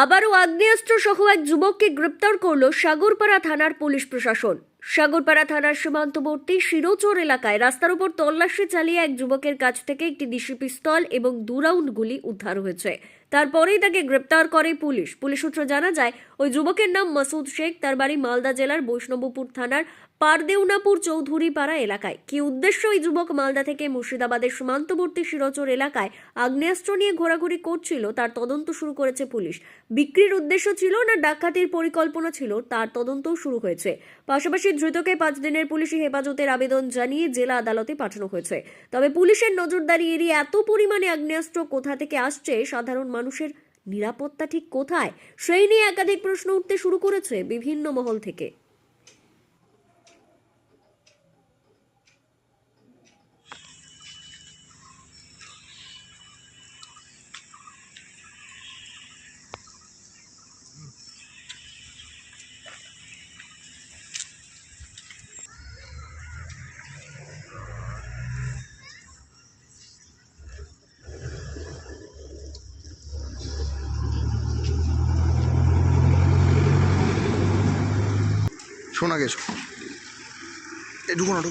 আবারও আগ্নেয়াস্ত্র সহ এক যুবককে গ্রেপ্তার করল সাগরপাড়া থানার পুলিশ প্রশাসন। সাগরপাড়া থানার সীমান্তবর্তী শিরোচর এলাকায় রাস্তার উপর তল্লাশি চালিয়ে এক যুবকের কাছ থেকে একটি দেশি পিস্তল এবং 2 রাউন্ড গুলি উদ্ধার হয়েছে। তারপরেই তাকে গ্রেপ্তার করে পুলিশ। পুলিশ সূত্রে জানা যায়, ওই যুবকের নাম মাসুদ শেখ। তার বাড়ি মালদা জেলার বৈষ্ণবপুর থানার পারদেউনাপুর চৌধুরীপাড়া এলাকায়। কি উদ্দেশ্য ওই যুবক মালদা থেকে মুর্শিদাবাদের সীমান্তবর্তী শিরোচর এলাকায় আগ্নেয়াস্ত্র নিয়ে ঘোরাঘুরি করছিল, তার তদন্ত শুরু করেছে পুলিশ। বিক্রির উদ্দেশ্য ছিল না ডাকাতির পরিকল্পনা ছিল, তার তদন্তও শুরু হয়েছে। পাশাপাশি ধৃতকে 5 দিনের পুলিশি হেফাজতের আবেদন জানিয়ে জেলা আদালতে পাঠানো হয়েছে। তবে পুলিশের নজরদারি এড়িয়ে এত পরিমাণে আগ্নেয়াস্ত্র কোথা থেকে আসছে, সাধারণ মানুষের নিরাপত্তা ঠিক কোথায়, সেই নিয়ে একাধিক প্রশ্ন উঠতে শুরু করেছে বিভিন্ন মহল থেকে। শোনা গেছো ঢুকো না